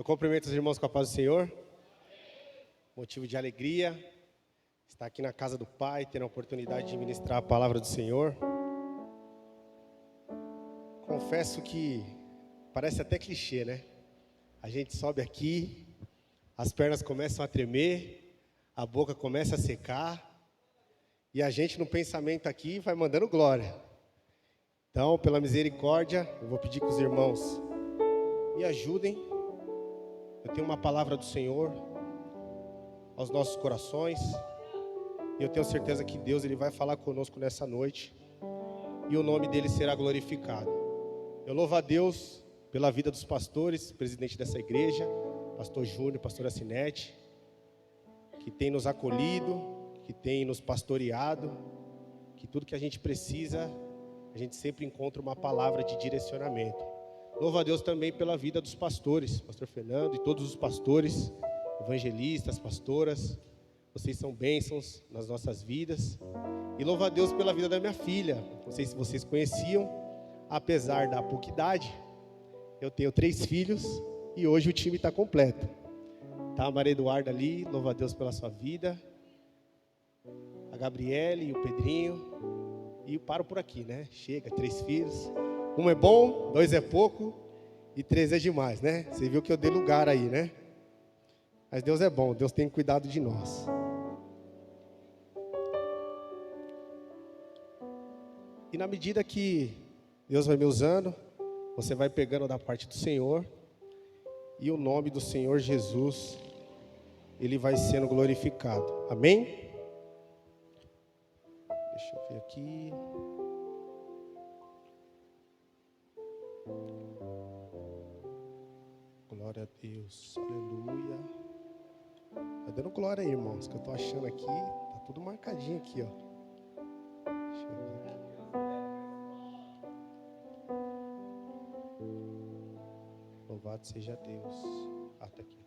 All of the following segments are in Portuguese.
Eu cumprimento os irmãos com a paz do Senhor. Motivo de alegria estar aqui na casa do Pai, ter a oportunidade de ministrar a palavra do Senhor. Confesso que parece até clichê, né? A gente sobe aqui, as pernas começam a tremer, a boca começa a secar, e a gente no pensamento aqui vai mandando glória. Então, pela misericórdia, eu vou pedir que os irmãos me ajudem. Eu tenho uma palavra do Senhor aos nossos corações, e eu tenho certeza que Deus ele vai falar conosco nessa noite, e o nome dele será glorificado. Eu louvo a Deus pela vida dos pastores, presidente dessa igreja, pastor Júnior, pastora Sinete, que tem nos acolhido, que tem nos pastoreado, que tudo que a gente precisa, a gente sempre encontra uma palavra de direcionamento. Louvo a Deus também pela vida dos pastores, pastor Fernando e todos os pastores, evangelistas, pastoras. Vocês são bênçãos nas nossas vidas. E louvo a Deus pela vida da minha filha. Não sei se vocês conheciam, apesar da pouca idade, eu tenho 3 filhos e hoje o time está completo. Tá a Maria Eduarda ali, louvo a Deus pela sua vida. A Gabriele e o Pedrinho. E paro por aqui, né? Chega, 3 filhos. 1 é bom, 2 é pouco e 3 é demais, né? Você viu que eu dei lugar aí, né? Mas Deus é bom, Deus tem cuidado de nós. E na medida que Deus vai me usando, você vai pegando da parte do Senhor, e o nome do Senhor Jesus, ele vai sendo glorificado. Amém? Deixa eu ver aqui. Glória a Deus, aleluia. Tá dando glória aí, irmãos, que eu tô achando aqui, tá tudo marcadinho aqui, ó. Deixa eu ver. Louvado seja Deus. Ah, tá aqui.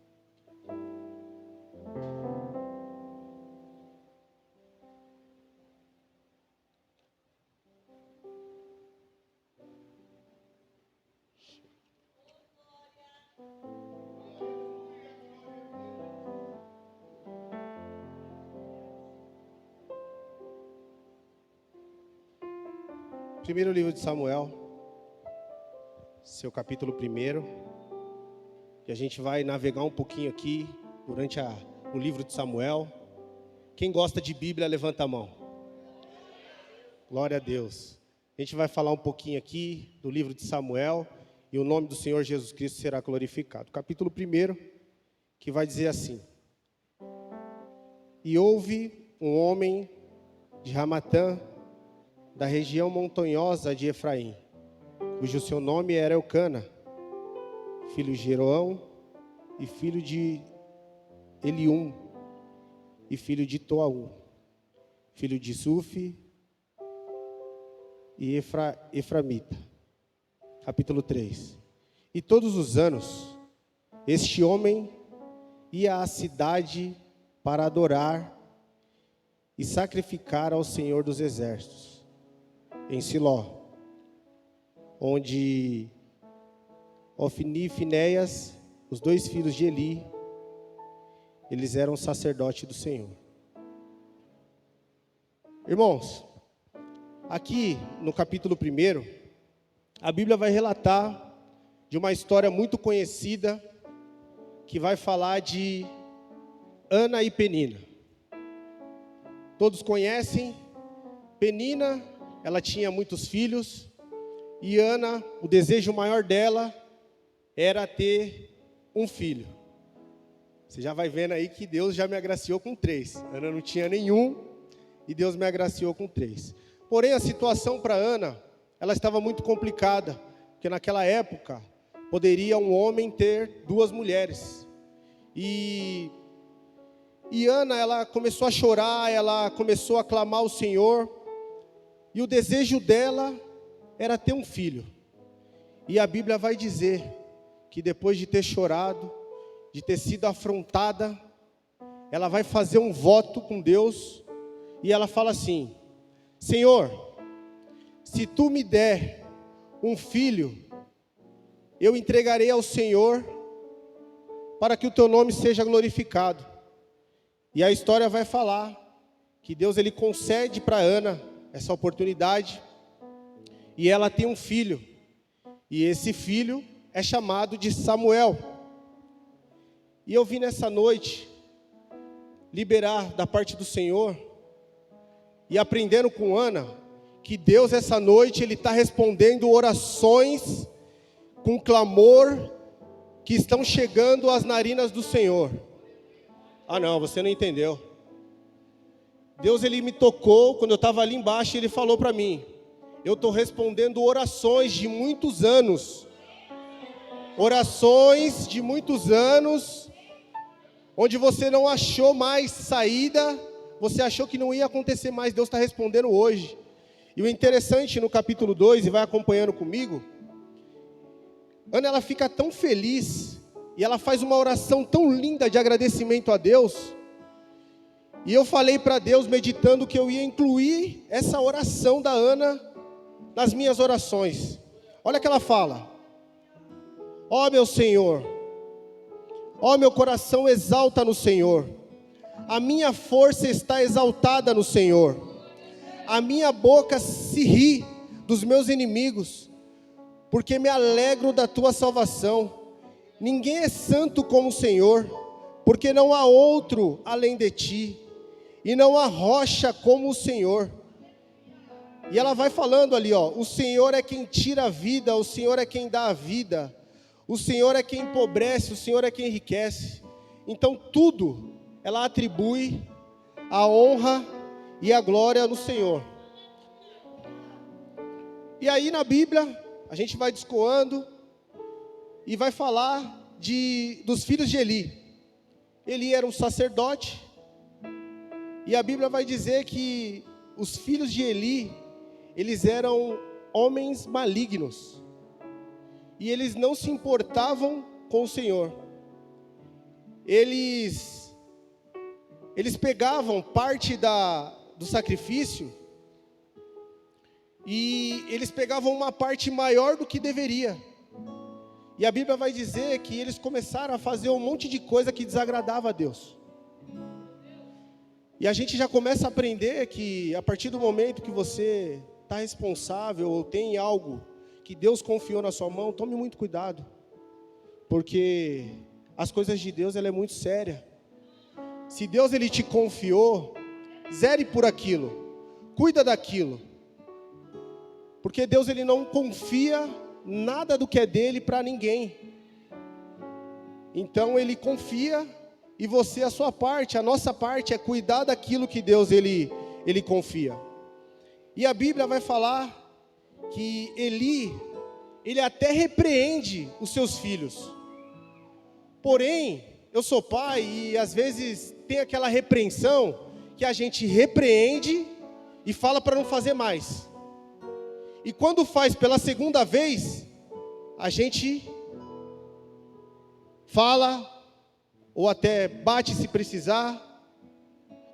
Primeiro livro de Samuel, seu capítulo 1, e a gente vai navegar um pouquinho aqui durante o livro de Samuel. Quem gosta de Bíblia, levanta a mão. Glória a Deus. A gente vai falar um pouquinho aqui do livro de Samuel, e o nome do Senhor Jesus Cristo será glorificado. Capítulo 1, que vai dizer assim: E houve um homem de Ramatã, da região montanhosa de Efraim, cujo seu nome era Eucana, filho de Jeroão, e filho de Elium, e filho de Toaú, filho de Sufi e Eframita. Capítulo 3. E todos os anos, este homem ia à cidade para adorar e sacrificar ao Senhor dos Exércitos, em Siló, onde Ofni e Finéias, os 2 filhos de Eli, eles eram sacerdotes do Senhor. Irmãos, aqui no capítulo 1, a Bíblia vai relatar de uma história muito conhecida, que vai falar de Ana e Penina. Todos conhecem. Penina, ela tinha muitos filhos, e Ana, o desejo maior dela era ter um filho. Você já vai vendo aí que Deus já me agraciou com 3. Ana não tinha nenhum, e Deus me agraciou com 3. Porém, a situação para Ana, ela estava muito complicada, porque naquela época, poderia um homem ter 2 mulheres. E Ana, ela começou a chorar, ela começou a clamar ao Senhor, e o desejo dela era ter um filho. E a Bíblia vai dizer que depois de ter chorado, de ter sido afrontada, ela vai fazer um voto com Deus, e ela fala assim: Senhor, se tu me der um filho, eu entregarei ao Senhor para que o teu nome seja glorificado. E a história vai falar que Deus ele concede para Ana essa oportunidade, e ela tem um filho, e esse filho é chamado de Samuel. E eu vim nessa noite liberar da parte do Senhor, e aprendendo com Ana, que Deus essa noite ele está respondendo orações com clamor que estão chegando às narinas do Senhor. Ah não, você não entendeu. Deus ele me tocou quando eu estava ali embaixo e ele falou para mim: eu estou respondendo orações de muitos anos. Orações de muitos anos, onde você não achou mais saída, você achou que não ia acontecer mais, Deus está respondendo hoje. E o interessante no capítulo 2, e vai acompanhando comigo, Ana ela fica tão feliz, e ela faz uma oração tão linda de agradecimento a Deus. E eu falei para Deus, meditando, que eu ia incluir essa oração da Ana nas minhas orações. Olha que ela fala: ó meu Senhor, ó meu coração exalta no Senhor, a minha força está exaltada no Senhor, a minha boca se ri dos meus inimigos, porque me alegro da tua salvação. Ninguém é santo como o Senhor, porque não há outro além de ti, e não há rocha como o Senhor. E ela vai falando ali, ó: o Senhor é quem tira a vida, o Senhor é quem dá a vida, o Senhor é quem empobrece, o Senhor é quem enriquece. Então tudo ela atribui a honra e a glória no Senhor. E aí na Bíblia a gente vai descoando e vai falar dos filhos de Eli. Eli era um sacerdote, e a Bíblia vai dizer que os filhos de Eli, eles eram homens malignos, e eles não se importavam com o Senhor. Eles pegavam parte do sacrifício, e eles pegavam uma parte maior do que deveria. E a Bíblia vai dizer que eles começaram a fazer um monte de coisa que desagradava a Deus. E a gente já começa a aprender que a partir do momento que você está responsável ou tem algo que Deus confiou na sua mão, tome muito cuidado, porque as coisas de Deus ela é muito séria. Se Deus ele te confiou, zere por aquilo, cuida daquilo, porque Deus ele não confia nada do que é dele para ninguém. Então ele confia, e você a sua parte, a nossa parte é cuidar daquilo que Deus ele confia. E a Bíblia vai falar que ele até repreende os seus filhos. Porém, eu sou pai e às vezes tem aquela repreensão que a gente repreende e fala para não fazer mais. E quando faz pela segunda vez, a gente fala, ou até bate se precisar,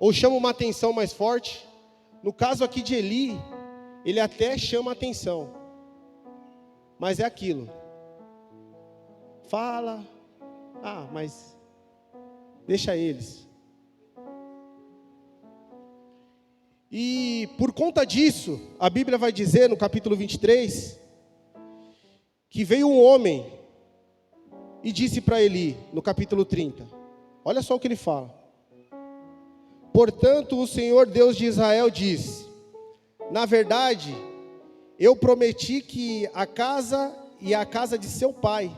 ou chama uma atenção mais forte. No caso aqui de Eli, ele até chama atenção, mas é aquilo. Fala, mas deixa eles. E por conta disso, a Bíblia vai dizer no capítulo 23, que veio um homem e disse para Eli, no capítulo 30, olha só o que ele fala: portanto o Senhor Deus de Israel diz: na verdade, eu prometi que a casa e a casa de seu pai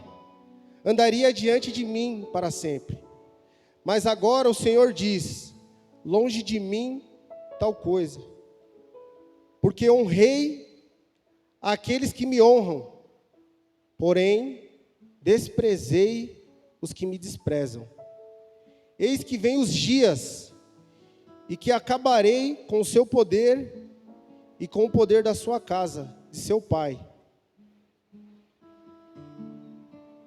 andaria diante de mim para sempre. Mas agora o Senhor diz: longe de mim tal coisa, porque honrei aqueles que me honram, porém desprezei os que me desprezam. Eis que vem os dias, e que acabarei com o seu poder e com o poder da sua casa, de seu pai,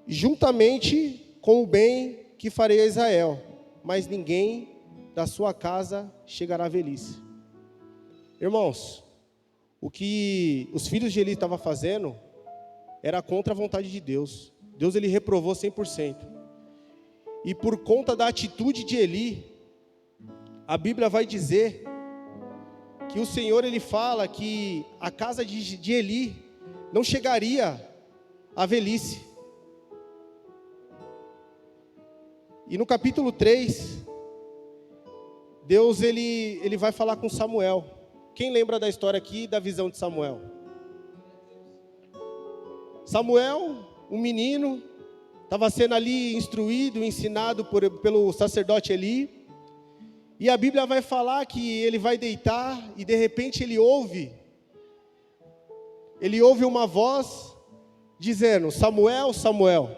juntamente com o bem que farei a Israel, mas ninguém da sua casa chegará à velhice. Irmãos, o que os filhos de Eli estavam fazendo era contra a vontade de Deus. Deus ele reprovou 100%. E por conta da atitude de Eli, a Bíblia vai dizer que o Senhor, ele fala que a casa de Eli não chegaria à velhice. E no capítulo 3, Deus ele vai falar com Samuel. Quem lembra da história aqui, da visão de Samuel? Samuel, um menino, estava sendo ali instruído, ensinado pelo sacerdote Eli. E a Bíblia vai falar que ele vai deitar e de repente ele ouve uma voz dizendo: Samuel, Samuel.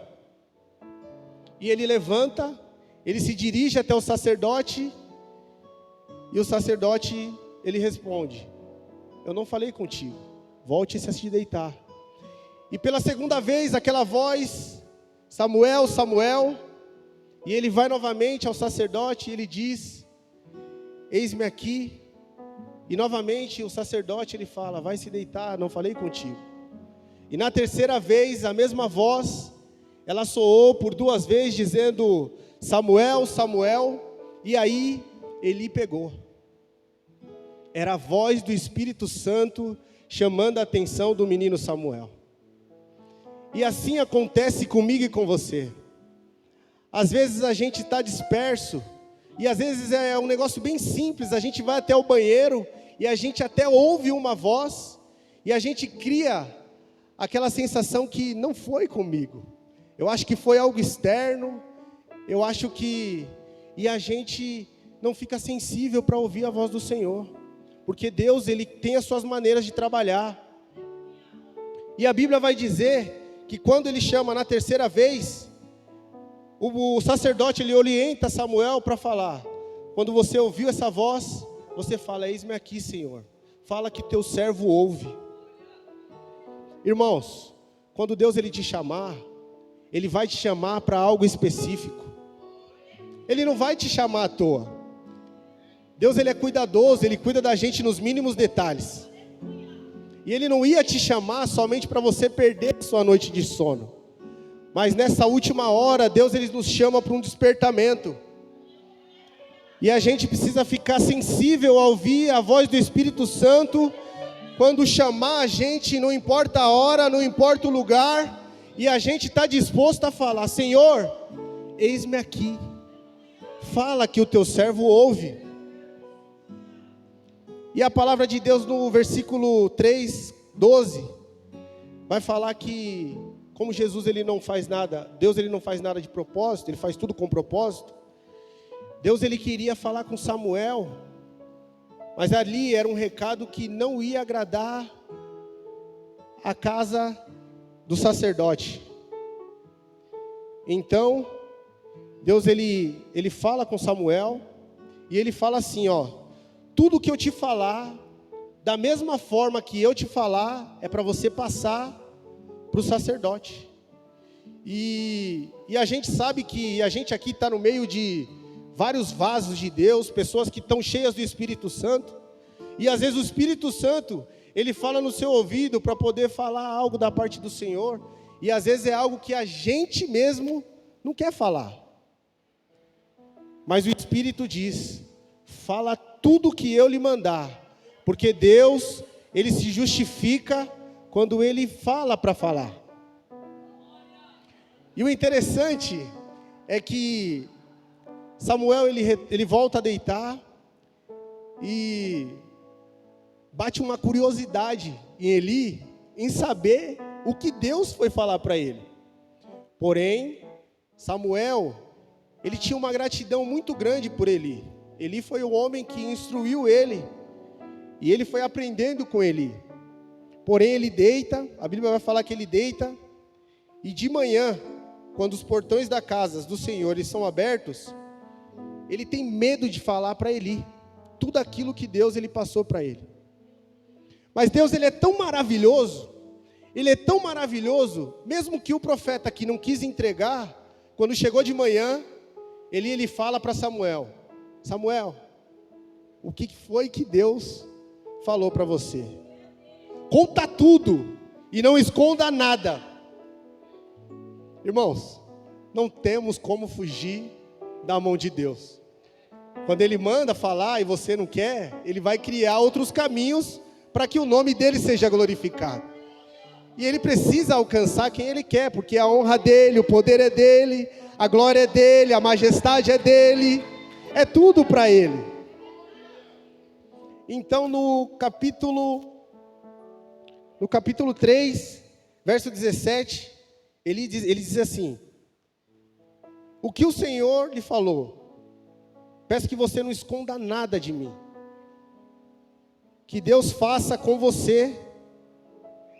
E ele levanta, ele se dirige até o sacerdote e o sacerdote, ele responde: eu não falei contigo, volte-se a se deitar. E pela segunda vez aquela voz: Samuel, Samuel. E ele vai novamente ao sacerdote e ele diz: eis-me aqui. E novamente o sacerdote ele fala: vai se deitar, não falei contigo. E na terceira vez a mesma voz, ela soou por 2 vezes dizendo: Samuel, Samuel. E aí Eli pegou. Era a voz do Espírito Santo chamando a atenção do menino Samuel. E assim acontece comigo e com você. Às vezes a gente está disperso, e às vezes é um negócio bem simples, a gente vai até o banheiro, e a gente até ouve uma voz, e a gente cria aquela sensação que não foi comigo. Eu acho que foi algo externo, eu acho que... E a gente não fica sensível para ouvir a voz do Senhor, porque Deus, ele tem as suas maneiras de trabalhar. E a Bíblia vai dizer que quando ele chama na terceira vez, o sacerdote ele orienta Samuel para falar: quando você ouviu essa voz, você fala: eis-me aqui, Senhor, fala que teu servo ouve. Irmãos, quando Deus ele te chamar, ele vai te chamar para algo específico. Ele não vai te chamar à toa. Deus ele é cuidadoso, ele cuida da gente nos mínimos detalhes. E ele não ia te chamar somente para você perder sua noite de sono. Mas nessa última hora, Deus ele nos chama para um despertamento. E a gente precisa ficar sensível a ouvir a voz do Espírito Santo. Quando chamar a gente, não importa a hora, não importa o lugar. E a gente está disposto a falar: Senhor, eis-me aqui. Fala que o teu servo ouve. E a palavra de Deus no versículo 3, 12, vai falar que, como Jesus ele não faz nada, Deus ele não faz nada de propósito, ele faz tudo com propósito. Deus ele queria falar com Samuel, mas ali era um recado que não ia agradar a casa do sacerdote. Então, Deus ele fala com Samuel, e ele fala assim: ó, tudo que eu te falar, da mesma forma que eu te falar, é para você passar para o sacerdote. E a gente sabe que a gente aqui está no meio de vários vasos de Deus, pessoas que estão cheias do Espírito Santo. E às vezes o Espírito Santo, ele fala no seu ouvido para poder falar algo da parte do Senhor. E às vezes é algo que a gente mesmo não quer falar. Mas o Espírito diz: fala tudo que eu lhe mandar, porque Deus, ele se justifica quando ele fala para falar. E o interessante é que Samuel, ele volta a deitar, e bate uma curiosidade em Eli, em saber o que Deus foi falar para ele. Porém, Samuel, ele tinha uma gratidão muito grande por Eli. Eli foi o homem que instruiu ele, e ele foi aprendendo com Eli. Porém ele deita, a Bíblia vai falar que ele deita, e de manhã, quando os portões da casa do Senhor eles são abertos, ele tem medo de falar para Eli tudo aquilo que Deus ele passou para ele. Mas Deus ele é tão maravilhoso, mesmo que o profeta que não quis entregar, quando chegou de manhã, ele fala para Samuel: Samuel, o que foi que Deus falou para você? Conta tudo e não esconda nada. Irmãos, não temos como fugir da mão de Deus. Quando Ele manda falar e você não quer, Ele vai criar outros caminhos para que o nome dEle seja glorificado. E Ele precisa alcançar quem Ele quer, porque a honra dEle, o poder é dEle, a glória é dEle, a majestade é dEle, é tudo para Ele. Então no capítulo 3, verso 17, ele diz assim: o que o Senhor lhe falou, peço que você não esconda nada de mim, que Deus faça com você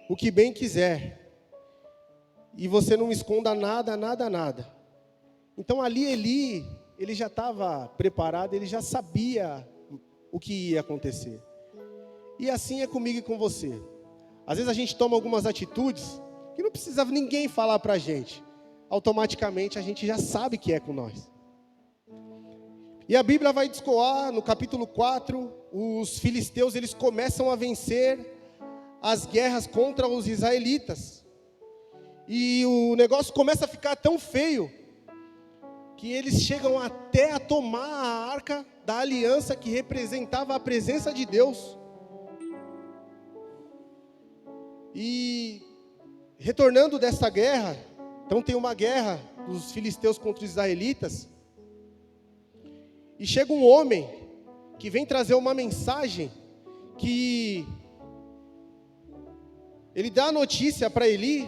o que bem quiser, e você não esconda nada. Então ali ele já estava preparado, ele já sabia o que ia acontecer. E assim é comigo e com você. Às vezes a gente toma algumas atitudes que não precisava ninguém falar para a gente. Automaticamente a gente já sabe que é com nós. E a Bíblia vai discoar, no capítulo 4, os filisteus eles começam a vencer as guerras contra os israelitas. E o negócio começa a ficar tão feio, que eles chegam até a tomar a arca da aliança que representava a presença de Deus. E retornando dessa guerra, então tem uma guerra dos filisteus contra os israelitas, e chega um homem que vem trazer uma mensagem, que ele dá a notícia para Eli,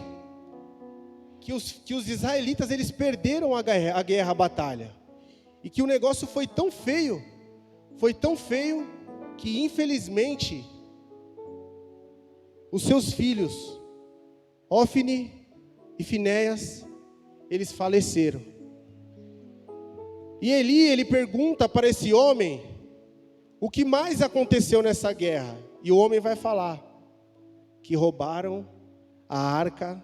que os israelitas eles perderam a guerra, a batalha, e que o negócio foi tão feio, que infelizmente os seus filhos, Ofni e Finéias, eles faleceram. E Eli, ele pergunta para esse homem, o que mais aconteceu nessa guerra? E o homem vai falar, que roubaram a arca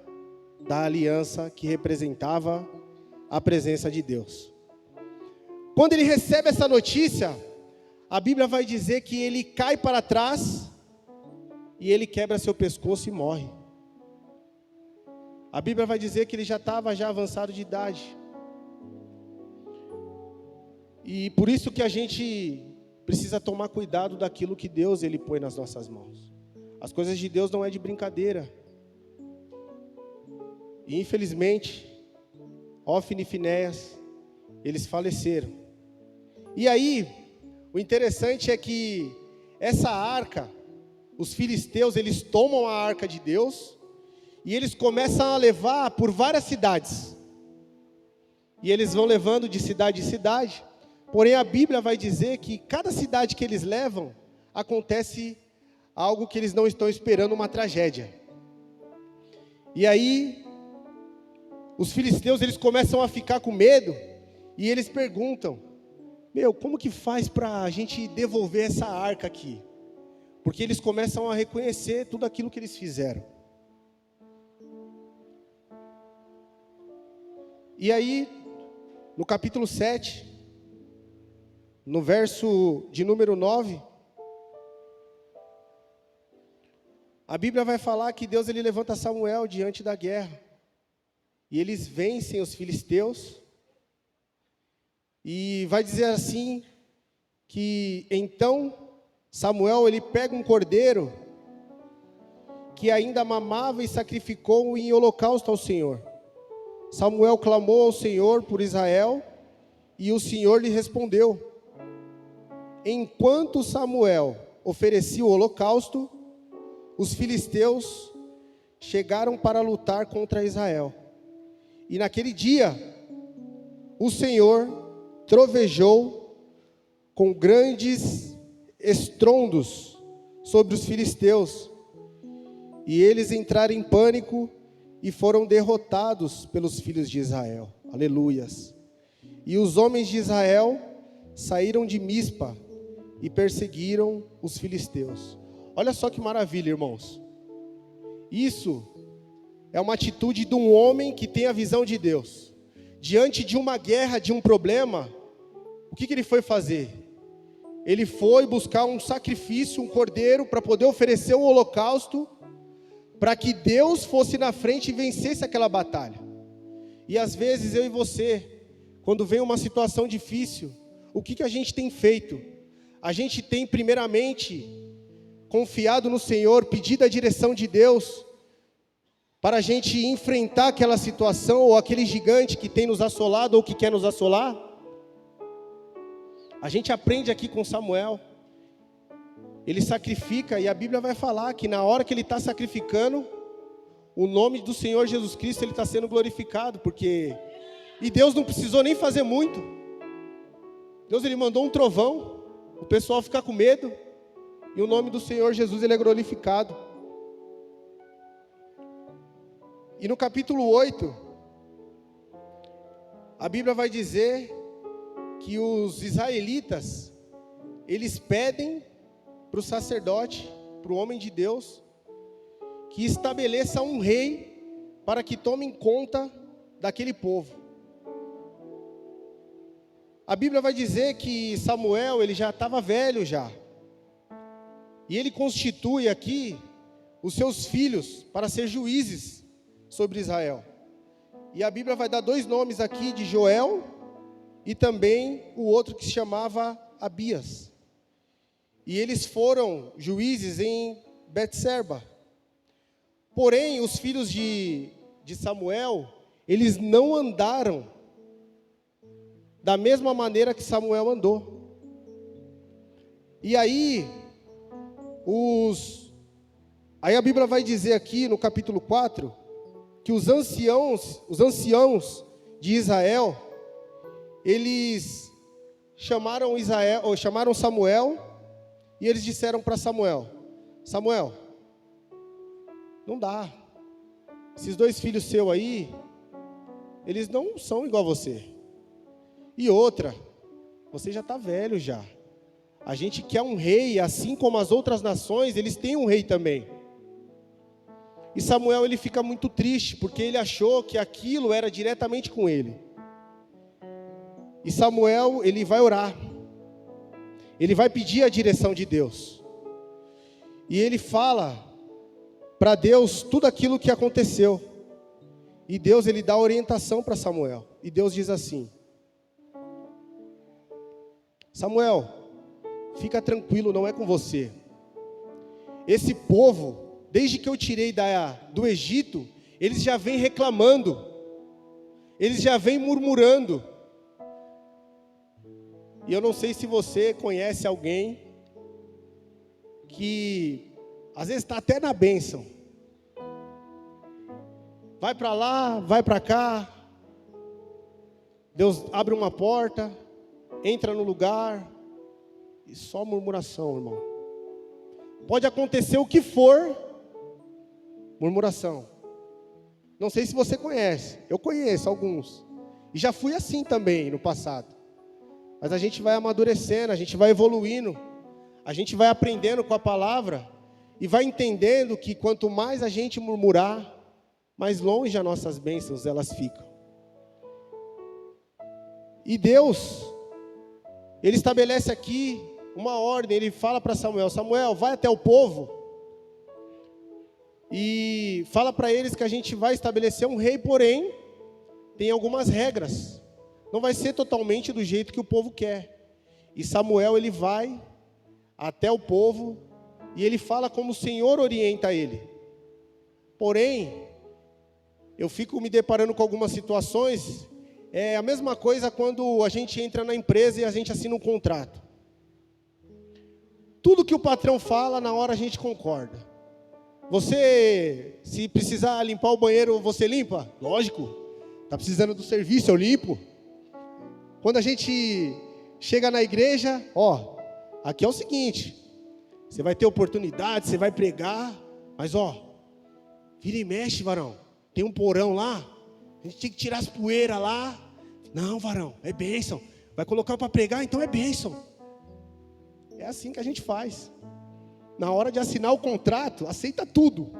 da aliança que representava a presença de Deus. Quando ele recebe essa notícia, a Bíblia vai dizer que ele cai para trás, e ele quebra seu pescoço e morre. A Bíblia vai dizer que ele já estava avançado de idade. E por isso que a gente precisa tomar cuidado daquilo que Deus ele põe nas nossas mãos. As coisas de Deus não é de brincadeira. E infelizmente, Ofni e Finéias, eles faleceram. E aí, o interessante é que essa arca, os filisteus, eles tomam a arca de Deus e eles começam a levar por várias cidades. E eles vão levando de cidade em cidade. Porém, a Bíblia vai dizer que cada cidade que eles levam, acontece algo que eles não estão esperando, uma tragédia. E aí, os filisteus, eles começam a ficar com medo, e eles perguntam, como que faz para a gente devolver essa arca aqui? Porque eles começam a reconhecer tudo aquilo que eles fizeram. E aí, no capítulo 7, no verso de número 9, a Bíblia vai falar que Deus ele levanta Samuel diante da guerra. E eles vencem os filisteus. E vai dizer assim, que então Samuel ele pega um cordeiro que ainda mamava e sacrificou em holocausto ao Senhor. Samuel clamou ao Senhor por Israel, e o Senhor lhe respondeu. Enquanto Samuel oferecia o holocausto, os filisteus chegaram para lutar contra Israel. E naquele dia, o Senhor trovejou com grandes estrondos sobre os filisteus, e eles entraram em pânico e foram derrotados pelos filhos de Israel. Aleluias. E os homens de Israel saíram de Mispa e perseguiram os filisteus. Olha só que maravilha, irmãos. Isso é uma atitude de um homem que tem a visão de Deus. Diante de uma guerra, de um problema, o que ele foi fazer? Ele foi buscar um sacrifício, um cordeiro, para poder oferecer um holocausto, para que Deus fosse na frente e vencesse aquela batalha. E às vezes eu e você, quando vem uma situação difícil, o que a gente tem feito? A gente tem primeiramente confiado no Senhor, pedido a direção de Deus, para a gente enfrentar aquela situação, ou aquele gigante que tem nos assolado, ou que quer nos assolar? A gente aprende aqui com Samuel, ele sacrifica, e a Bíblia vai falar que na hora que ele está sacrificando, o nome do Senhor Jesus Cristo, ele está sendo glorificado, e Deus não precisou nem fazer muito. Deus, ele mandou um trovão, o pessoal fica com medo, e o nome do Senhor Jesus, ele é glorificado. E no capítulo 8, a Bíblia vai dizer que os israelitas, eles pedem para o sacerdote, para o homem de Deus, que estabeleça um rei para que tome conta daquele povo. A Bíblia vai dizer que Samuel, ele já estava velho já. E ele constitui aqui os seus filhos para ser juízes sobre Israel. E a Bíblia vai dar 2 nomes aqui, de Joel e também o outro que se chamava Abias. E eles foram juízes em Betseba. Porém, os filhos de Samuel, eles não andaram da mesma maneira que Samuel andou. E aí a Bíblia vai dizer aqui no capítulo 4, que os anciãos de Israel, eles chamaram Samuel, e eles disseram para Samuel, não dá, esses 2 filhos seus aí, eles não são igual a você. E outra, você já está velho já. A gente quer um rei, assim como as outras nações, eles têm um rei também. E Samuel, ele fica muito triste, porque ele achou que aquilo era diretamente com ele. E Samuel, ele vai orar. Ele vai pedir a direção de Deus. E ele fala para Deus tudo aquilo que aconteceu. E Deus, ele dá orientação para Samuel. E Deus diz assim: Samuel, fica tranquilo, não é com você. Esse povo, desde que eu tirei do Egito, eles já vêm reclamando, eles já vêm murmurando. E eu não sei se você conhece alguém que às vezes está até na bênção, vai para lá, vai para cá, Deus abre uma porta, entra no lugar, e só murmuração, irmão. Pode acontecer o que for, murmuração. Não sei se você conhece, eu conheço alguns, e já fui assim também no passado. Mas a gente vai amadurecendo, a gente vai evoluindo, a gente vai aprendendo com a palavra, e vai entendendo que quanto mais a gente murmurar, mais longe as nossas bênçãos elas ficam. E Deus, ele estabelece aqui uma ordem, ele fala para Samuel, Samuel, vai até o povo, e fala para eles que a gente vai estabelecer um rei, porém, tem algumas regras, não vai ser totalmente do jeito que o povo quer. E Samuel, ele vai até o povo, e ele fala como o Senhor orienta ele. Porém, eu fico me deparando com algumas situações, é a mesma coisa quando a gente entra na empresa e a gente assina um contrato. Tudo que o patrão fala, na hora a gente concorda. Você, se precisar limpar o banheiro, você limpa? Lógico. Está precisando do serviço, eu limpo. Quando a gente chega na igreja, aqui é o seguinte, você vai ter oportunidade, você vai pregar, mas vira e mexe, varão, tem um porão lá, a gente tem que tirar as poeiras lá. Não, varão, é bênção, vai colocar para pregar, então é bênção. É assim que a gente faz. Na hora de assinar o contrato, aceita tudo,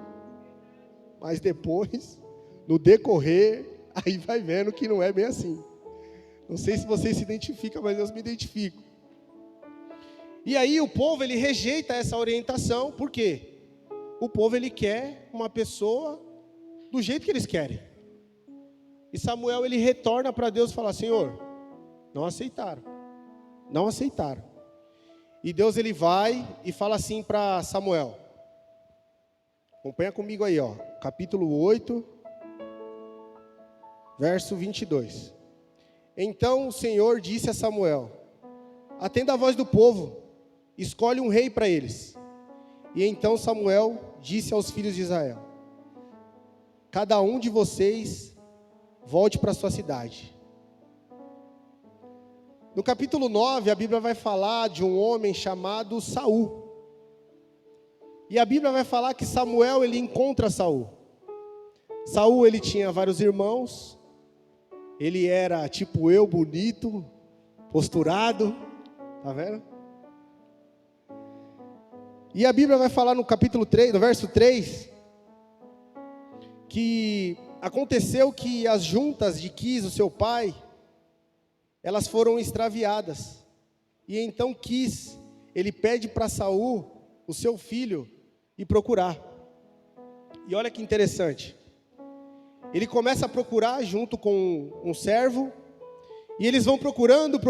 mas depois, no decorrer, aí vai vendo que não é bem assim. Não sei se você se identifica, mas eu me identifico. E aí o povo, ele rejeita essa orientação, por quê? O povo, ele quer uma pessoa do jeito que eles querem. E Samuel, ele retorna para Deus e fala, Senhor, Não aceitaram. Não aceitaram. E Deus ele vai e fala assim para Samuel. Acompanha comigo aí, ó. Capítulo 8, verso 22. Então o Senhor disse a Samuel: atenda a voz do povo, escolhe um rei para eles. E então Samuel disse aos filhos de Israel: cada um de vocês volte para sua cidade. No capítulo 9, a Bíblia vai falar de um homem chamado Saul. E a Bíblia vai falar que Samuel, ele encontra Saul. Saul, ele tinha vários irmãos. Ele era tipo eu, bonito, posturado. Tá vendo? E a Bíblia vai falar no capítulo 3, no verso 3, que aconteceu que as juntas de Quis, o seu pai, elas foram extraviadas. E então Quis, ele pede para Saul, o seu filho, ir procurar. E olha que interessante. Ele começa a procurar junto com um servo, e eles vão procurando,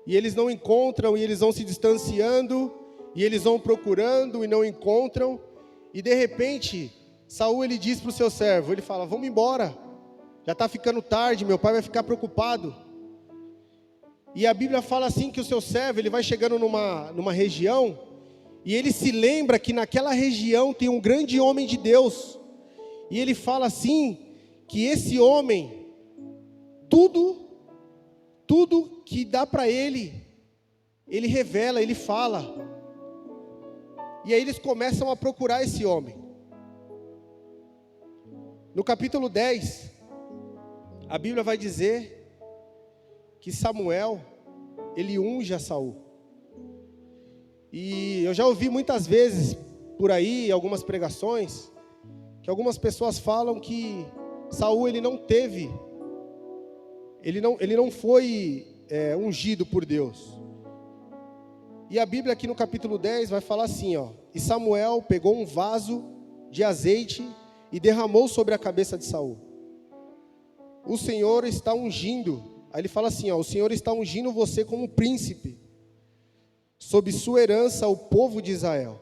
e eles não encontram, e eles vão se distanciando, e eles vão procurando e não encontram, e de repente, Saul ele diz para o seu servo, ele fala: vamos embora, já está ficando tarde, meu pai vai ficar preocupado. E a Bíblia fala assim que o seu servo, ele vai chegando numa região, e ele se lembra que naquela região tem um grande homem de Deus, e ele fala assim, que esse homem, tudo que dá para ele revela, ele fala. E aí eles começam a procurar esse homem. No capítulo 10, a Bíblia vai dizer que Samuel, ele unge a Saul. E eu já ouvi muitas vezes por aí, algumas pregações, que algumas pessoas falam que Saul ele não foi ungido por Deus. E a Bíblia aqui no capítulo 10 vai falar assim, ó: e Samuel pegou um vaso de azeite e derramou sobre a cabeça de Saul. O Senhor está ungindo. Aí ele fala assim, ó: o Senhor está ungindo você como príncipe, sob sua herança o povo de Israel.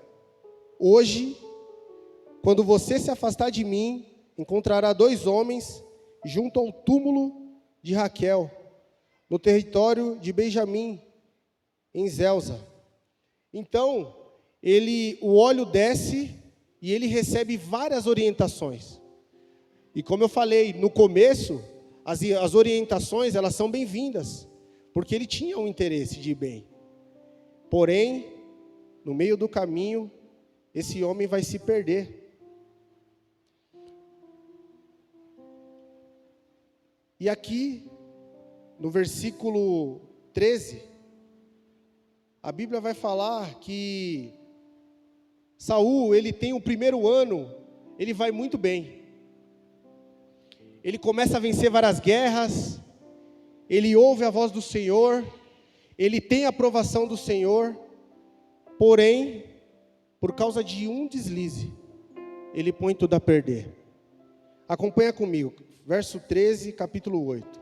Hoje, quando você se afastar de mim, encontrará 2 homens junto ao túmulo de Raquel, no território de Benjamim, em Zelza. Então, o óleo desce e ele recebe várias orientações. E como eu falei no começo, as orientações elas são bem-vindas, porque ele tinha um interesse de ir bem. Porém, no meio do caminho, esse homem vai se perder. E aqui, no versículo 13, a Bíblia vai falar que Saul, ele tem o primeiro ano, ele vai muito bem. Ele começa a vencer várias guerras, ele ouve a voz do Senhor, ele tem a aprovação do Senhor, porém, por causa de um deslize, ele põe tudo a perder. Acompanha comigo, verso 13, capítulo 8.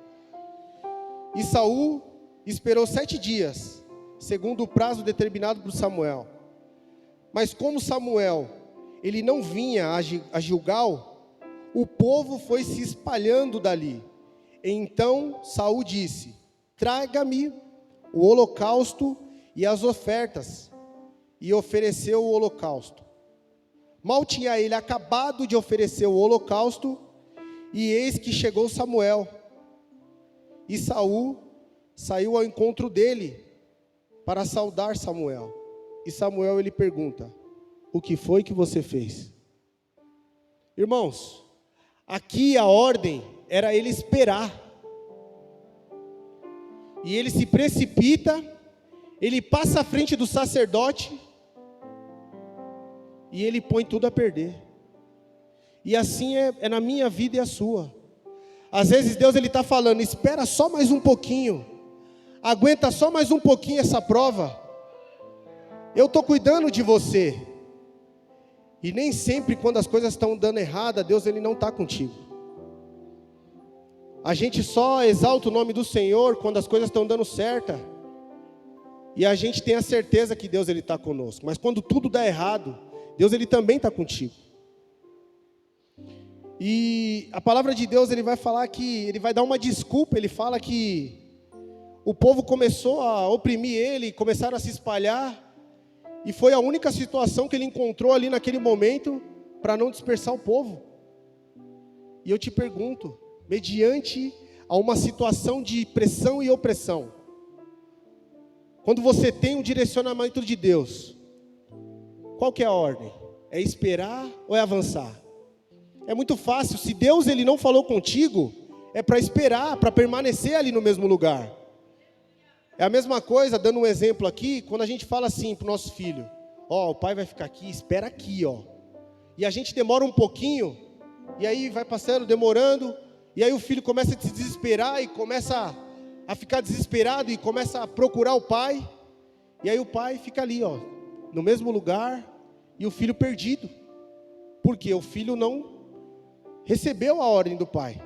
E Saul esperou 7 dias, segundo o prazo determinado por Samuel. Mas como Samuel, ele não vinha a Gilgal, o povo foi se espalhando dali. Então Saul disse: traga-me o holocausto e as ofertas. E ofereceu o holocausto. Mal tinha ele acabado de oferecer o holocausto, e eis que chegou Samuel. E Saul saiu ao encontro dele para saudar Samuel. E Samuel ele pergunta: o que foi que você fez? Irmãos, aqui a ordem era ele esperar. E ele se precipita, ele passa à frente do sacerdote e ele põe tudo a perder. E assim é na minha vida e a sua. Às vezes Deus ele está falando: espera só mais um pouquinho, aguenta só mais um pouquinho essa prova. Eu estou cuidando de você. E nem sempre quando as coisas estão dando errada, Deus ele não está contigo. A gente só exalta o nome do Senhor quando as coisas estão dando certo. E a gente tem a certeza que Deus está conosco. Mas quando tudo dá errado, Deus ele também está contigo. E a palavra de Deus, ele vai falar que, ele vai dar uma desculpa, ele fala que o povo começou a oprimir ele, começaram a se espalhar, e foi a única situação que ele encontrou ali naquele momento para não dispersar o povo. E eu te pergunto, mediante a uma situação de pressão e opressão, quando você tem um direcionamento de Deus, qual que é a ordem? É esperar ou é avançar? É muito fácil, se Deus ele não falou contigo, é para esperar, para permanecer ali no mesmo lugar. É a mesma coisa, dando um exemplo aqui, quando a gente fala assim para o nosso filho, ó, o pai vai ficar aqui, espera aqui, ó. E a gente demora um pouquinho, e aí vai passando, demorando, e aí o filho começa a se desesperar, e começa a ficar desesperado, e começa a procurar o pai, e aí o pai fica ali, ó, no mesmo lugar, e o filho perdido. Porque o filho não recebeu a ordem do pai.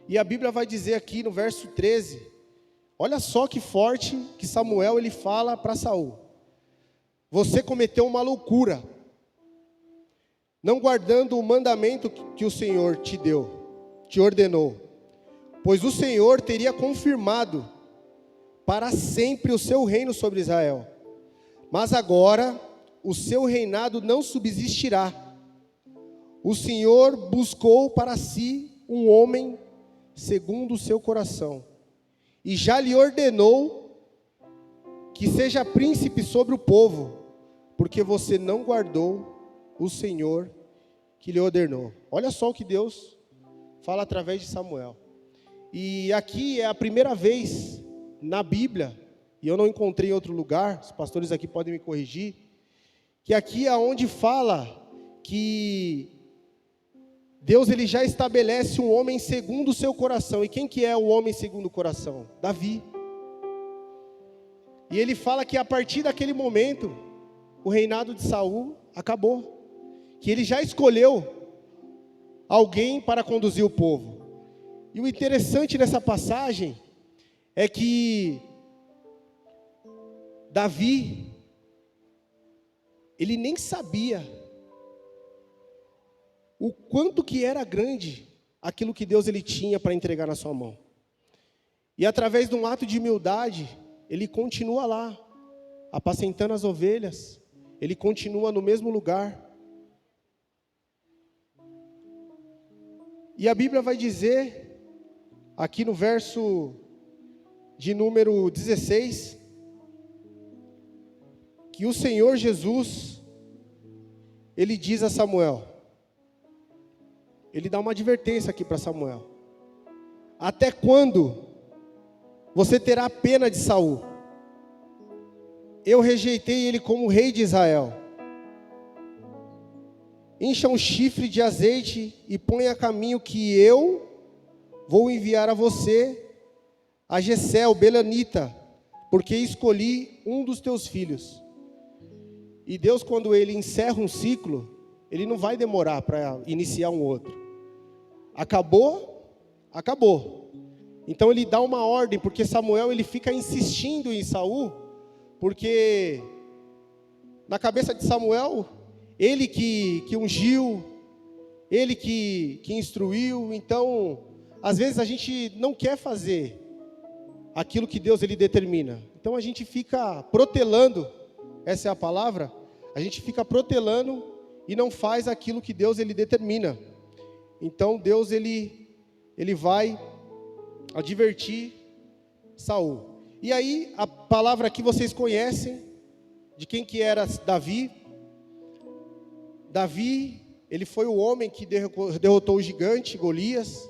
E a Bíblia vai dizer aqui no verso 13, olha só que forte que Samuel ele fala para Saul. Você cometeu uma loucura, não guardando o mandamento que o Senhor te deu, te ordenou. Pois o Senhor teria confirmado para sempre o seu reino sobre Israel. Mas agora o seu reinado não subsistirá. O Senhor buscou para si um homem segundo o seu coração, e já lhe ordenou que seja príncipe sobre o povo, porque você não guardou o Senhor que lhe ordenou. Olha só o que Deus fala através de Samuel. E aqui é a primeira vez na Bíblia, e eu não encontrei em outro lugar, os pastores aqui podem me corrigir, que aqui é onde fala que Deus ele já estabelece um homem segundo o seu coração. E quem que é o homem segundo o coração? Davi. E ele fala que a partir daquele momento, o reinado de Saul acabou. Que ele já escolheu alguém para conduzir o povo. E o interessante nessa passagem é que Davi, ele nem sabia o quanto que era grande aquilo que Deus ele tinha para entregar na sua mão. E através de um ato de humildade, ele continua lá, apacentando as ovelhas, ele continua no mesmo lugar. E a Bíblia vai dizer, aqui no verso de número 16, que o Senhor Jesus, ele diz a Samuel, ele dá uma advertência aqui para Samuel. Até quando você terá pena de Saul? Eu rejeitei ele como rei de Israel. Encha um chifre de azeite e ponha a caminho que eu vou enviar a você, a Jessé, o belanita, porque escolhi um dos teus filhos. E Deus, quando ele encerra um ciclo, ele não vai demorar para iniciar um outro. Acabou, acabou. Então ele dá uma ordem, porque Samuel ele fica insistindo em Saul, porque na cabeça de Samuel, ele que ungiu, ele que instruiu. Então, às vezes a gente não quer fazer aquilo que Deus ele determina. Então a gente fica protelando, essa é a palavra, a gente fica protelando e não faz aquilo que Deus ele determina. Então Deus ele vai advertir Saul. E aí a palavra que vocês conhecem, de quem que era Davi. Davi, ele foi o homem que derrotou o gigante Golias.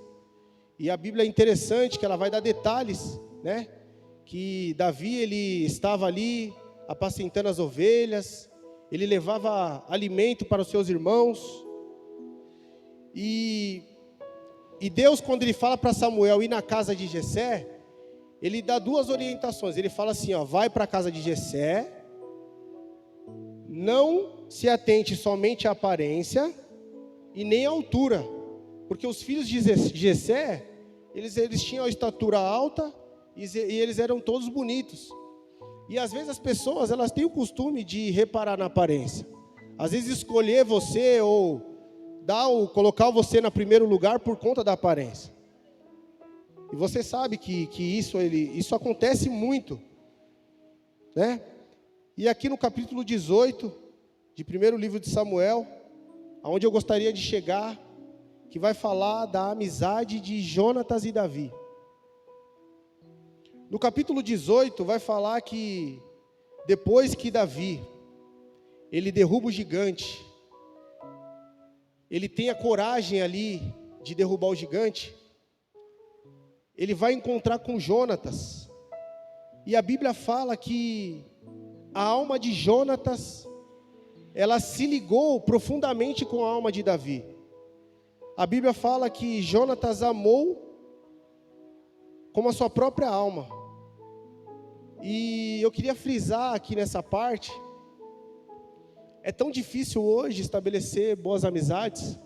E a Bíblia é interessante que ela vai dar detalhes, né? Que Davi ele estava ali apacentando as ovelhas, ele levava alimento para os seus irmãos. E Deus, quando ele fala para Samuel ir na casa de Jessé, ele dá duas orientações. Ele fala assim, ó, vai para a casa de Jessé, não se atente somente à aparência e nem à altura, porque os filhos de Jessé eles tinham a estatura alta e eles eram todos bonitos. E às vezes as pessoas, elas têm o costume de reparar na aparência. Às vezes escolher você ou colocar você no primeiro lugar por conta da aparência. E você sabe que isso acontece muito, né? E aqui no capítulo 18, de primeiro livro de Samuel, aonde eu gostaria de chegar, que vai falar da amizade de Jonatas e Davi. No capítulo 18 vai falar que depois que Davi, ele derruba o gigante, ele tem a coragem ali de derrubar o gigante, ele vai encontrar com Jonatas. E a Bíblia fala que a alma de Jonatas, ela se ligou profundamente com a alma de Davi. A Bíblia fala que Jonatas amou como a sua própria alma. E eu queria frisar aqui nessa parte, é tão difícil hoje estabelecer boas amizades.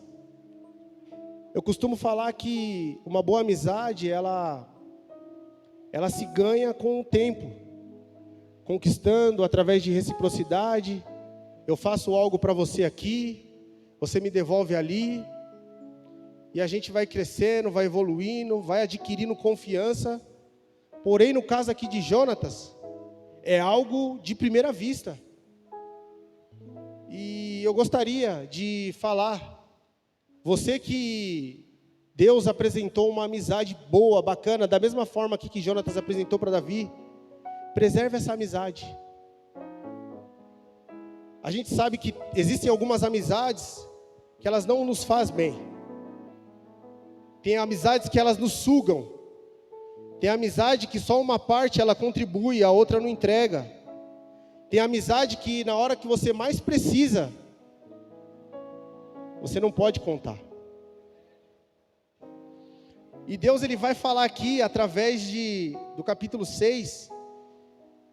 Eu costumo falar que uma boa amizade, ela se ganha com o tempo, conquistando através de reciprocidade. Eu faço algo para você aqui, você me devolve ali, e a gente vai crescendo, vai evoluindo, vai adquirindo confiança. Porém, no caso aqui de Jonatas, é algo de primeira vista. E eu gostaria de falar, você que Deus apresentou uma amizade boa, bacana, da mesma forma aqui que Jonatas apresentou para Davi, preserve essa amizade. A gente sabe que existem algumas amizades que elas não nos fazem bem. Tem amizades que elas nos sugam. Tem amizade que só uma parte ela contribui, a outra não entrega. Tem amizade que na hora que você mais precisa, você não pode contar. E Deus ele vai falar aqui, através do capítulo 6,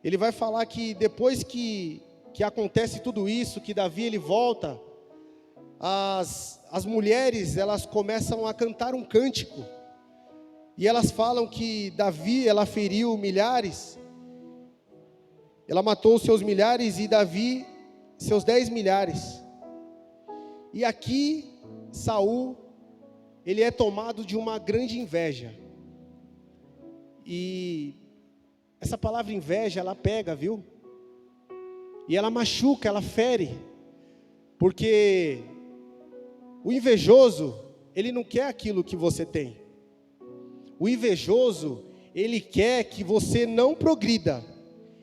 ele vai falar que depois que acontece tudo isso, que Davi ele volta, as mulheres elas começam a cantar um cântico. E elas falam que Davi, ela feriu milhares, ela matou os seus milhares e Davi, seus 10 milhares. E aqui, Saul, ele é tomado de uma grande inveja. E essa palavra inveja, ela pega, viu? E ela machuca, ela fere. Porque o invejoso, ele não quer aquilo que você tem. O invejoso, ele quer que você não progrida.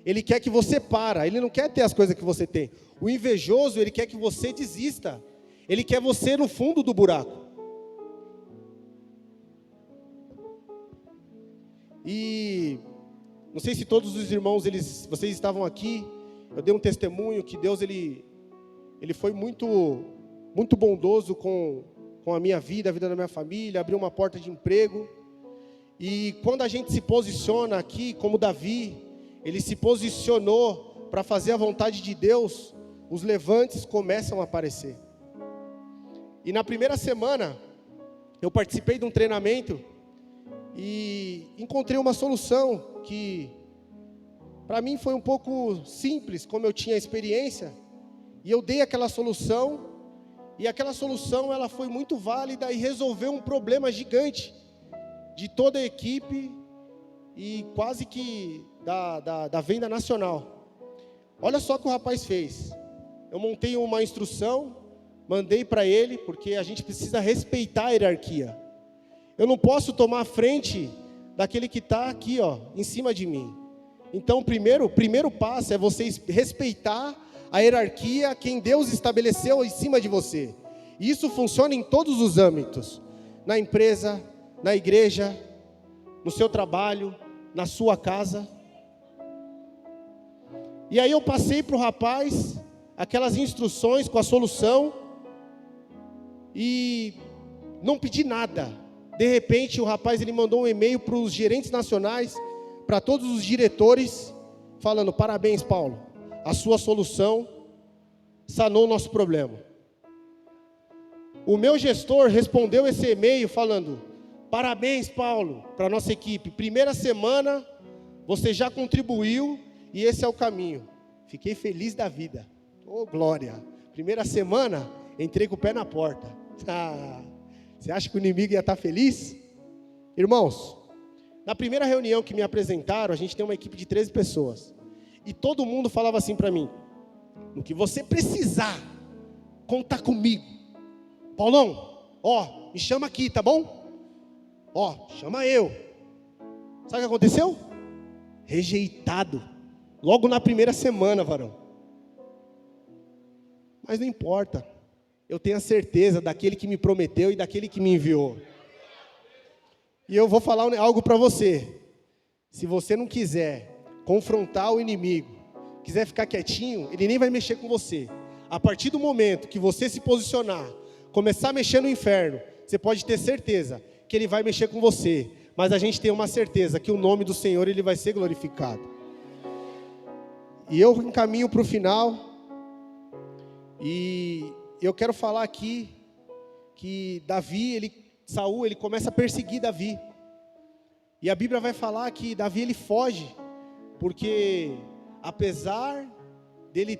Ele quer que você para. Ele não quer ter as coisas que você tem. O invejoso, ele quer que você desista. Ele quer você no fundo do buraco. E não sei se todos os irmãos, vocês estavam aqui. Eu dei um testemunho que Deus, ele foi muito, muito bondoso com a minha vida, a vida da minha família. Abriu uma porta de emprego. E quando a gente se posiciona aqui, como Davi, ele se posicionou para fazer a vontade de Deus, os levantes começam a aparecer. E na primeira semana, eu participei de um treinamento e encontrei uma solução que, para mim, foi um pouco simples, como eu tinha experiência. E eu dei aquela solução, e aquela solução ela foi muito válida e resolveu um problema gigante de toda a equipe e quase que da venda nacional. Olha só o que o rapaz fez. Eu montei uma instrução, mandei para ele, porque a gente precisa respeitar a hierarquia. Eu não posso tomar a frente daquele que está aqui, em cima de mim. Então, o primeiro passo é você respeitar a hierarquia, quem Deus estabeleceu em cima de você. E isso funciona em todos os âmbitos. Na empresa, na igreja, no seu trabalho, na sua casa. E aí eu passei para o rapaz aquelas instruções com a solução e não pedi nada. De repente o rapaz ele mandou um e-mail para os gerentes nacionais, para todos os diretores, falando: parabéns, Paulo, a sua solução sanou o nosso problema. O meu gestor respondeu esse e-mail falando: Parabéns, Paulo, para a nossa equipe. Primeira semana, você já contribuiu e esse é o caminho. Fiquei feliz da vida. Oh, glória. Primeira semana, entrei com o pé na porta. Você acha que o inimigo ia estar feliz? Irmãos, na primeira reunião que me apresentaram, a gente tem uma equipe de 13 pessoas. E todo mundo falava assim para mim: no que você precisar, conta comigo. Paulão, me chama aqui, tá bom? Chama eu. Sabe o que aconteceu? Rejeitado. Logo na primeira semana, varão. Mas não importa. Eu tenho a certeza daquele que me prometeu e daquele que me enviou. E eu vou falar algo para você. Se você não quiser confrontar o inimigo, quiser ficar quietinho, ele nem vai mexer com você. A partir do momento que você se posicionar, começar a mexer no inferno, você pode ter certeza que ele vai mexer com você. Mas a gente tem uma certeza que o nome do Senhor ele vai ser glorificado. E eu encaminho para o final. E eu quero falar aqui que Saul ele começa a perseguir Davi. E a Bíblia vai falar que Davi ele foge, porque apesar dele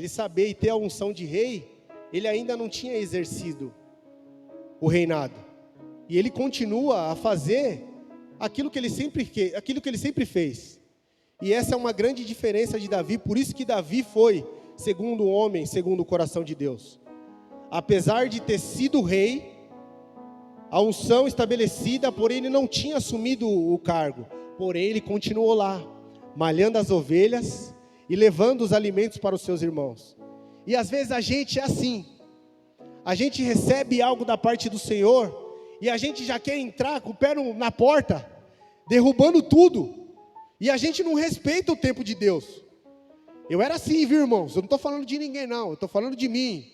saber e ter a unção de rei, ele ainda não tinha exercido o reinado. E ele continua a fazer aquilo que ele sempre fez. E essa é uma grande diferença de Davi, por isso que Davi foi segundo o homem, segundo o coração de Deus. Apesar de ter sido rei, a unção estabelecida, porém ele não tinha assumido o cargo. Porém ele continuou lá, malhando as ovelhas e levando os alimentos para os seus irmãos. E às vezes a gente é assim. A gente recebe algo da parte do Senhor e a gente já quer entrar com o pé na porta, derrubando tudo. E a gente não respeita o tempo de Deus. Eu era assim, viu, irmãos? Eu não estou falando de ninguém, não. Eu estou falando de mim.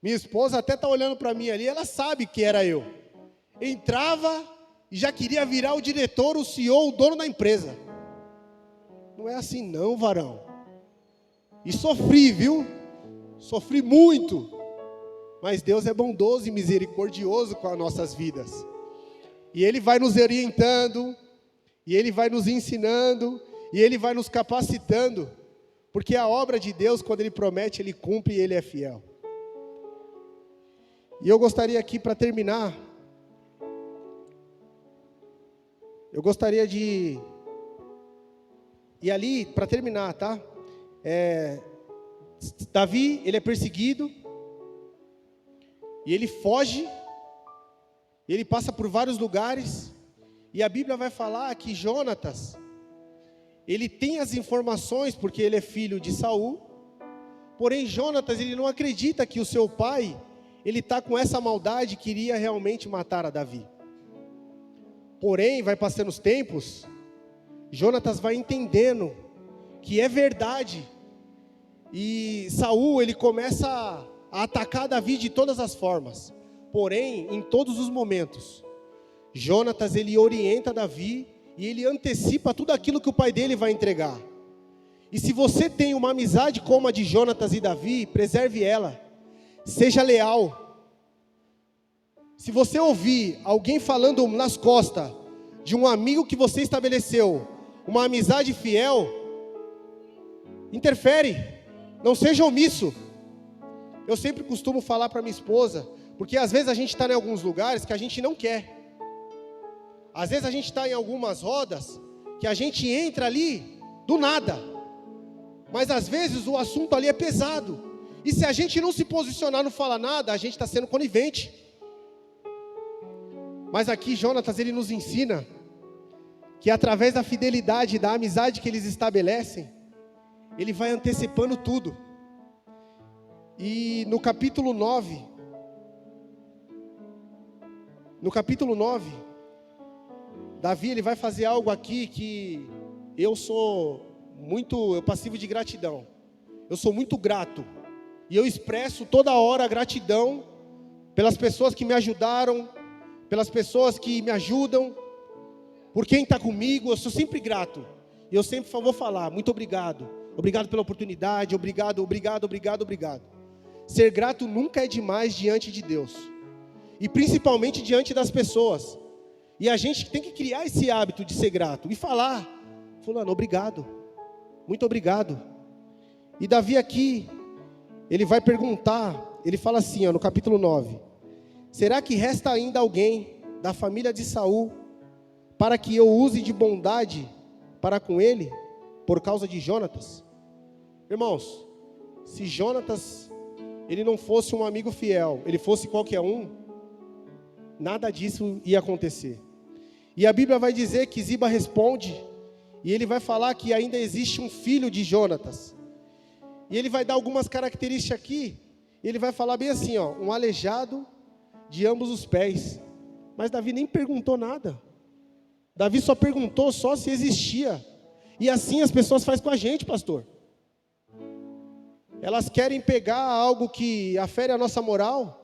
Minha esposa até está olhando para mim ali, ela sabe que era eu. Entrava e já queria virar o diretor, o CEO, o dono da empresa. Não é assim não, varão. E sofri, viu? Sofri muito. Mas Deus é bondoso e misericordioso com as nossas vidas. E Ele vai nos orientando, e Ele vai nos ensinando, e Ele vai nos capacitando. Porque a obra de Deus, quando Ele promete, Ele cumpre e Ele é fiel. E eu gostaria aqui, para terminar, e ali, para terminar, tá? Davi, ele é perseguido, e ele foge, e ele passa por vários lugares, e a Bíblia vai falar que Jonatas, ele tem as informações, porque ele é filho de Saul, porém Jonatas, ele não acredita que o seu pai, ele está com essa maldade, que iria realmente matar a Davi. Porém, vai passando os tempos, Jonatas vai entendendo que é verdade, e Saul, ele começa a atacar Davi de todas as formas, porém, em todos os momentos, Jonatas, ele orienta Davi, e ele antecipa tudo aquilo que o pai dele vai entregar. E se você tem uma amizade como a de Jonatas e Davi, preserve ela, seja leal. Se você ouvir alguém falando nas costas de um amigo que você estabeleceu, uma amizade fiel, interfere, não seja omisso. Eu sempre costumo falar para minha esposa, porque às vezes a gente está em alguns lugares que a gente não quer. Às vezes a gente está em algumas rodas que a gente entra ali do nada. Mas às vezes o assunto ali é pesado. E se a gente não se posicionar, não falar nada, a gente está sendo conivente. Mas aqui Jonatas, ele nos ensina que através da fidelidade, da amizade que eles estabelecem, ele vai antecipando tudo. E no capítulo 9, Davi, ele vai fazer algo aqui que eu passivo de gratidão. Eu sou muito grato. E eu expresso toda hora a gratidão pelas pessoas que me ajudaram, pelas pessoas que me ajudam, por quem está comigo. Eu sou sempre grato. E eu sempre vou falar, muito obrigado. Obrigado pela oportunidade, obrigado. Ser grato nunca é demais diante de Deus. E principalmente diante das pessoas. E a gente tem que criar esse hábito de ser grato e falar: fulano, obrigado, muito obrigado. E Davi aqui, ele vai perguntar, ele fala assim, no capítulo 9: será que resta ainda alguém da família de Saul para que eu use de bondade para com ele, por causa de Jonatas? Irmãos, se Jonatas, ele não fosse um amigo fiel, ele fosse qualquer um, nada disso ia acontecer. E a Bíblia vai dizer que Ziba responde, e ele vai falar que ainda existe um filho de Jonatas. E ele vai dar algumas características aqui, e ele vai falar bem assim, um aleijado de ambos os pés. Mas Davi nem perguntou nada. Davi só perguntou se existia. E assim as pessoas fazem com a gente, pastor. Elas querem pegar algo que afere a nossa moral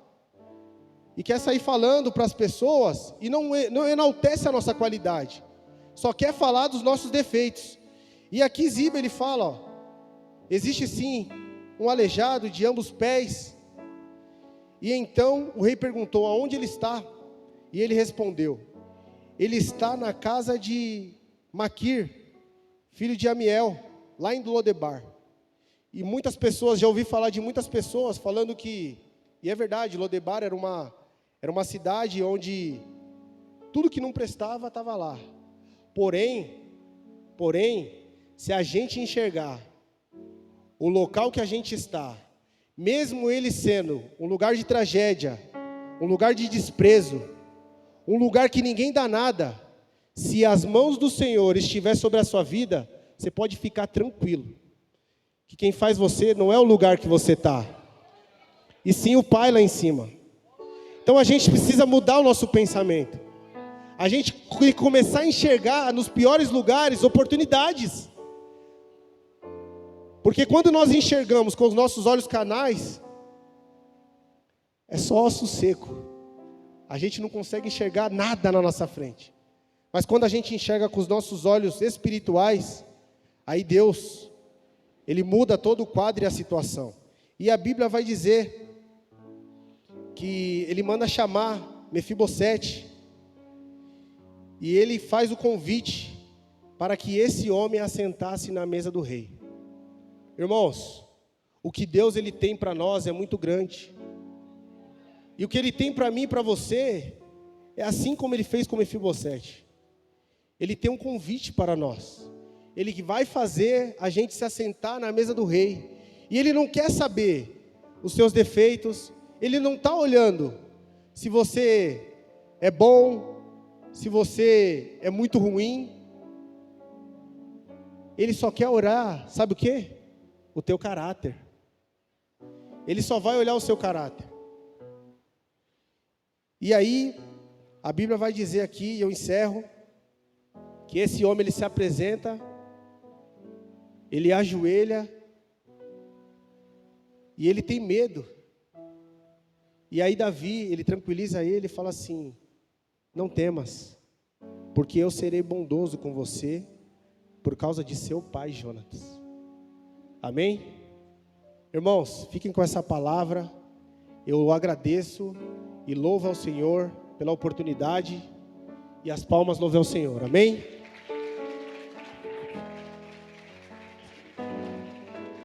e quer sair falando para as pessoas e não enaltece a nossa qualidade. Só quer falar dos nossos defeitos. E aqui Ziba ele fala, existe sim um aleijado de ambos os pés. E então o rei perguntou: aonde ele está? E ele respondeu: ele está na casa de Maquir, filho de Amiel, lá em Lodebar. E muitas pessoas, já ouvi falar de muitas pessoas falando que, e é verdade, Lodebar era uma cidade onde tudo que não prestava estava lá. Porém, se a gente enxergar o local que a gente está, mesmo ele sendo um lugar de tragédia, um lugar de desprezo, um lugar que ninguém dá nada, se as mãos do Senhor estiver sobre a sua vida, você pode ficar tranquilo, que quem faz você não é o lugar que você está, e sim o Pai lá em cima. Então a gente precisa mudar o nosso pensamento. A gente tem que começar a enxergar nos piores lugares oportunidades. Porque quando nós enxergamos com os nossos olhos carnais, é só osso seco. A gente não consegue enxergar nada na nossa frente. Mas quando a gente enxerga com os nossos olhos espirituais, aí Deus, Ele muda todo o quadro e a situação. E a Bíblia vai dizer que Ele manda chamar Mefibosete, e Ele faz o convite para que esse homem assentasse na mesa do rei. Irmãos, o que Deus Ele tem para nós é muito grande. E o que Ele tem para mim e para você, é assim como Ele fez com Mefibosete. Ele tem um convite para nós. Ele vai fazer a gente se assentar na mesa do rei. E Ele não quer saber os seus defeitos. Ele não está olhando se você é bom, se você é muito ruim. Ele só quer orar, sabe o quê? O teu caráter. Ele só vai olhar o seu caráter. E aí, a Bíblia vai dizer aqui, e eu encerro, que esse homem ele se apresenta, ele ajoelha, e ele tem medo. E aí Davi, ele tranquiliza ele e fala assim: não temas, porque eu serei bondoso com você, por causa de seu pai Jonatas. Amém? Irmãos, fiquem com essa palavra. Eu agradeço e louvo ao Senhor pela oportunidade, e as palmas louvem ao Senhor. Amém?